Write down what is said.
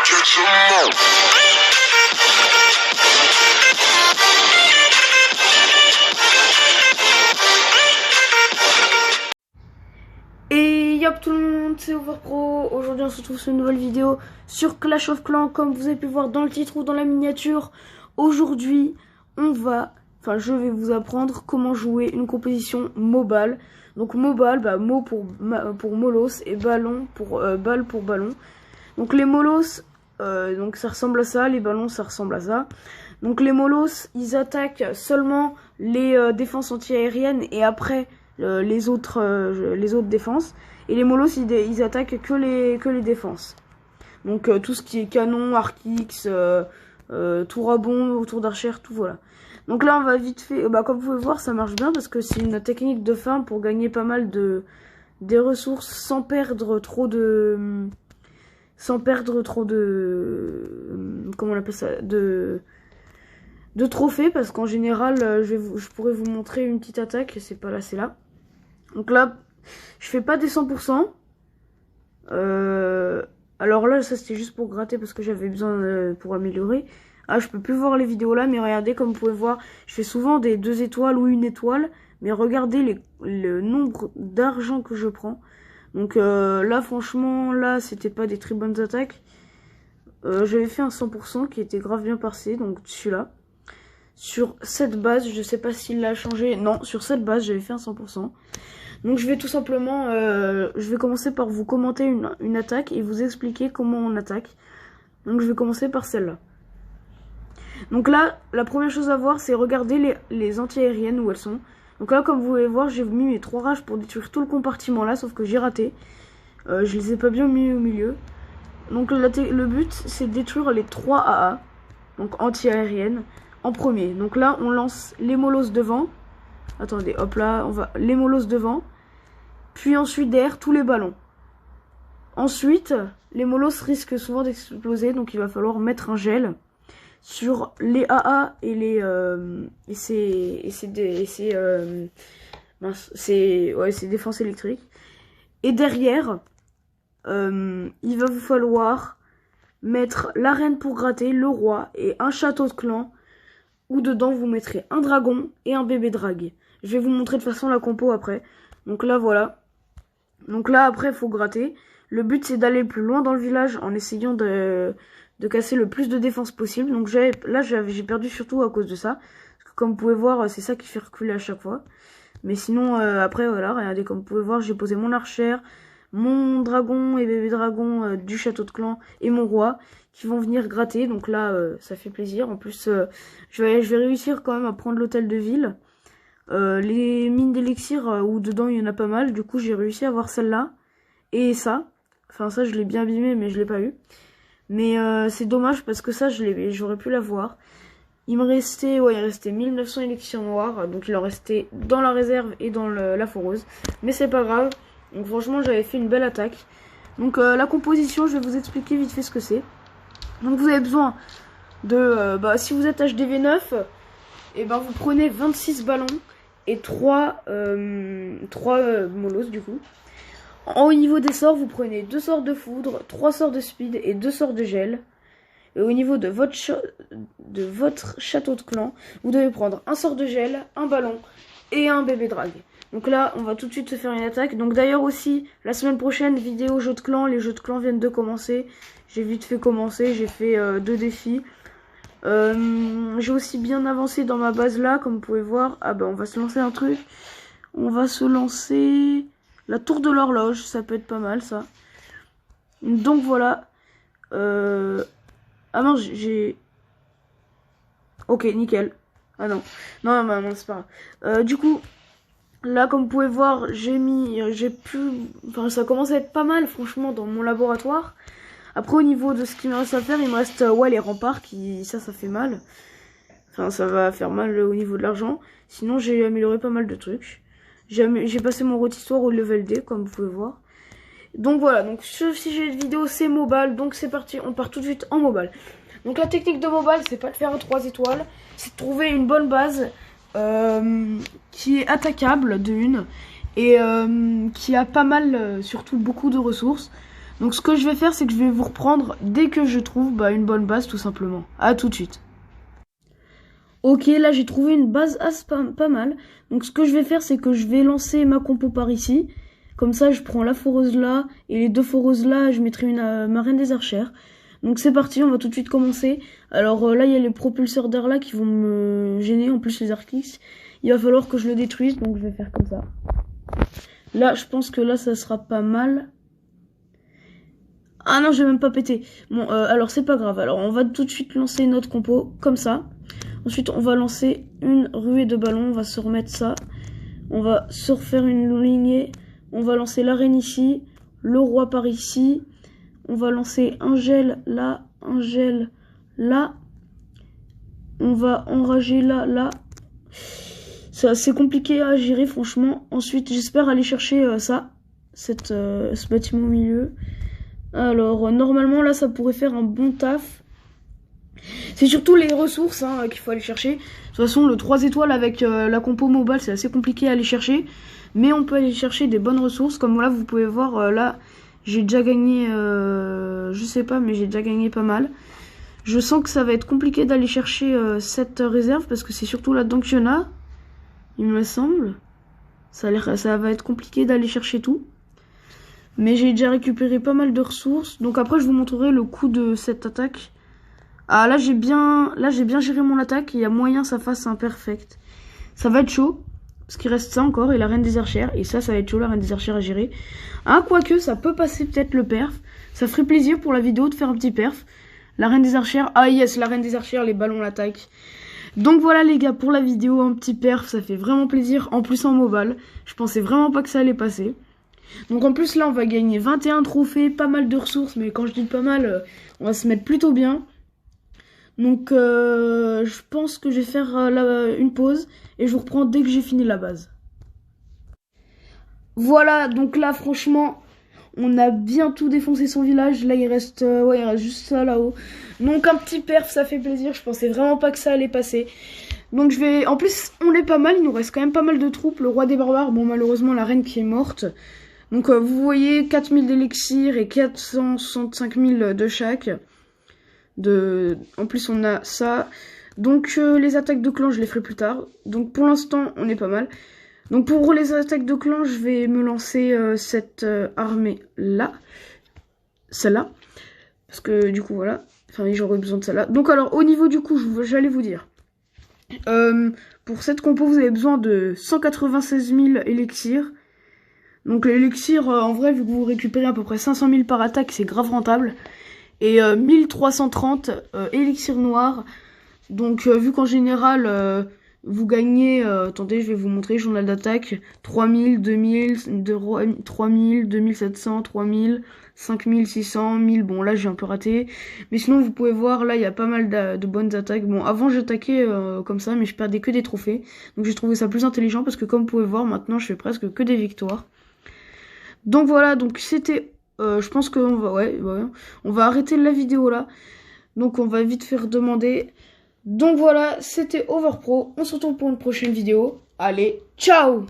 Et yop tout le monde, c'est Overpro. Aujourd'hui on se retrouve sur une nouvelle vidéo sur Clash of Clans. Comme vous avez pu voir dans le titre ou dans la miniature, aujourd'hui je vais vous apprendre comment jouer une composition mobile. Donc mobile, mo pour molos et ballon pour balle pour ballon. Donc les molos, donc ça ressemble à ça, les ballons ça ressemble à ça. Donc les molos, ils attaquent seulement les défenses anti-aériennes et après les autres défenses. Et les molos ils attaquent que les défenses. Donc tout ce qui est canon, arc-x, tour à bombe, tour d'archer, tout voilà. Donc là on va vite fait, comme vous pouvez voir ça marche bien parce que c'est une technique de fin pour gagner pas mal des ressources sans perdre trop de comment on appelle ça, de trophées, parce qu'en général je pourrais vous montrer une petite attaque, c'est pas là, c'est là. Donc là je fais pas des 100%. Alors là ça c'était juste pour gratter parce que j'avais besoin pour améliorer. Ah, je peux plus voir les vidéos là, mais regardez, comme vous pouvez voir, je fais souvent des 2 étoiles ou 1 étoile, mais regardez le nombre d'argent que je prends. Donc là franchement, là c'était pas des très bonnes attaques. J'avais fait un 100% qui était grave bien passé, donc celui-là. Sur cette base, je sais pas s'il l'a changé, non, sur cette base j'avais fait un 100%. Donc je vais tout simplement, je vais commencer par vous commenter une attaque et vous expliquer comment on attaque. Donc je vais commencer par celle-là. Donc là, la première chose à voir, c'est regarder les anti-aériennes où elles sont. Donc là, comme vous pouvez voir, j'ai mis mes 3 rages pour détruire tout le compartiment là, sauf que j'ai raté. Je les ai pas bien mis au milieu. Donc le but, c'est de détruire les 3 AA, donc anti-aériennes, en premier. Donc là, on lance les molosses devant. Attendez, hop là, on va les molosses devant. Puis ensuite, derrière, tous les ballons. Ensuite, les molosses risquent souvent d'exploser, donc il va falloir mettre un gel sur les AA et ces défenses électriques. Et derrière, il va vous falloir mettre l'arène pour gratter, le roi et un château de clan, où dedans vous mettrez un dragon et un bébé drague. Je vais vous montrer de toute façon la compo après. Donc là voilà. Donc là après il faut gratter. Le but c'est d'aller le plus loin dans le village en essayant de casser le plus de défense possible. Donc là j'ai perdu surtout à cause de ça. Parce que comme vous pouvez voir, c'est ça qui fait reculer à chaque fois. Mais sinon après voilà, regardez, comme vous pouvez voir, j'ai posé mon archère, mon dragon et bébé dragon du château de clan et mon roi qui vont venir gratter. Donc là ça fait plaisir. En plus je vais réussir quand même à prendre l'hôtel de ville. Les mines d'élixir où dedans il y en a pas mal. Du coup j'ai réussi à avoir celle-là et ça. Enfin ça je l'ai bien abîmé mais je l'ai pas eu. Mais c'est dommage parce que ça j'aurais pu l'avoir. Il restait 1900 élixirs noirs. Donc il en restait dans la réserve et dans la foreuse. Mais c'est pas grave. Donc franchement j'avais fait une belle attaque. Donc la composition, je vais vous expliquer vite fait ce que c'est. Donc vous avez besoin de si vous êtes HDV9, et vous prenez 26 ballons et 3 molos du coup. Au niveau des sorts, vous prenez 2 sorts de foudre, 3 sorts de speed et 2 sorts de gel. Et au niveau de votre château de clan, vous devez prendre un sort de gel, un ballon et un bébé drague. Donc là, on va tout de suite se faire une attaque. Donc d'ailleurs aussi, la semaine prochaine, vidéo jeux de clan. Les jeux de clan viennent de commencer. J'ai vite fait commencer, j'ai fait 2 défis. J'ai aussi bien avancé dans ma base là, comme vous pouvez voir. Ah on va se lancer un truc. On va se lancer la tour de l'horloge, ça peut être pas mal ça. Donc voilà. Ah non, j'ai... Ok, nickel. Ah non. Non, c'est pas grave. Du coup, là, comme vous pouvez voir, ça commence à être pas mal, franchement, dans mon laboratoire. Après, au niveau de ce qu'il me reste à faire, il me reste, les remparts, ça fait mal. Enfin, ça va faire mal au niveau de l'argent. Sinon, j'ai amélioré pas mal de trucs. J'ai passé mon rôtissoir au level D, comme vous pouvez voir. Donc voilà, donc ce sujet de vidéo, c'est mobile. Donc c'est parti, on part tout de suite en mobile. Donc la technique de mobile, c'est pas de faire 3 étoiles. C'est de trouver une bonne base qui est attaquable de une. Et qui a pas mal, surtout beaucoup de ressources. Donc ce que je vais faire, c'est que je vais vous reprendre dès que je trouve une bonne base, tout simplement. À tout de suite. Ok, là j'ai trouvé une base pas mal. Donc ce que je vais faire, c'est que je vais lancer ma compo par ici. Comme ça, je prends la foreuse là, et les deux foreuses là, je mettrai ma reine des archères. Donc c'est parti, on va tout de suite commencer. Alors là, il y a les propulseurs d'air là qui vont me gêner, en plus les arclix. Il va falloir que je le détruise, donc je vais faire comme ça. Là, je pense que là, ça sera pas mal. Ah non, je vais même pas péter. Bon, alors c'est pas grave. Alors on va tout de suite lancer notre compo, comme ça. Ensuite, on va lancer une ruée de ballons. On va se remettre ça. On va se refaire une lignée. On va lancer la reine ici. Le roi par ici. On va lancer un gel là. Un gel là. On va enrager là, là. C'est assez compliqué à gérer, franchement. Ensuite, j'espère aller chercher ce bâtiment au milieu. Alors, normalement, là, ça pourrait faire un bon taf. C'est surtout les ressources qu'il faut aller chercher. De toute façon, le 3 étoiles avec la compo mobile, c'est assez compliqué à aller chercher. Mais on peut aller chercher des bonnes ressources. Comme là, vous pouvez voir, là, j'ai déjà gagné, je sais pas, mais j'ai déjà gagné pas mal. Je sens que ça va être compliqué d'aller chercher cette réserve, parce que c'est surtout là-dedans qu'il y en a, il me semble. Ça va être compliqué d'aller chercher tout. Mais j'ai déjà récupéré pas mal de ressources. Donc après, je vous montrerai le coût de cette attaque. Ah, là, j'ai bien géré mon attaque. Il y a moyen que ça fasse un perfect. Ça va être chaud. Parce qu'il reste ça encore. Et la reine des archères. Et ça va être chaud, la reine des archères à gérer. Ah, quoique, ça peut passer peut-être le perf. Ça ferait plaisir pour la vidéo de faire un petit perf. La reine des archères. Ah, yes, la reine des archères, les ballons l'attaquent. Donc voilà, les gars, pour la vidéo, un petit perf. Ça fait vraiment plaisir. En plus, en mobile. Je pensais vraiment pas que ça allait passer. Donc en plus là on va gagner 21 trophées, pas mal de ressources, mais quand je dis pas mal, on va se mettre plutôt bien. Donc je pense que je vais faire une pause et je vous reprends dès que j'ai fini la base. Voilà, donc là franchement on a bien tout défoncé son village. Là il reste juste ça là-haut. Donc un petit perf, ça fait plaisir, je pensais vraiment pas que ça allait passer. Donc je vais, en plus on est pas mal, il nous reste quand même pas mal de troupes. Le roi des barbares, bon malheureusement la reine qui est morte. Donc vous voyez 4000 d'élixir et 465 000 de chaque. En plus on a ça. Donc les attaques de clan je les ferai plus tard. Donc pour l'instant on est pas mal. Donc pour les attaques de clan je vais me lancer cette armée là. Celle-là. Parce que du coup voilà. Enfin j'aurais besoin de celle-là. Donc alors au niveau du coup j'allais vous dire. Pour cette compo vous avez besoin de 196 000 élixirs. Donc l'élixir, en vrai, vu que vous récupérez à peu près 500 000 par attaque, c'est grave rentable. Et 1330 élixir noir. Donc vu qu'en général, vous gagnez, attendez, je vais vous montrer, journal d'attaque, 3000, 2000, 3000, 2700, 3000, 5600, 1000, bon là j'ai un peu raté. Mais sinon vous pouvez voir, là il y a pas mal de bonnes attaques. Bon avant j'attaquais comme ça, mais je perdais que des trophées. Donc j'ai trouvé ça plus intelligent parce que comme vous pouvez voir, maintenant je fais presque que des victoires. Donc voilà, donc c'était, je pense qu'on va, on va arrêter la vidéo là. Donc on va vite faire demander. Donc voilà, c'était Overpro. On se retrouve pour une prochaine vidéo. Allez, ciao!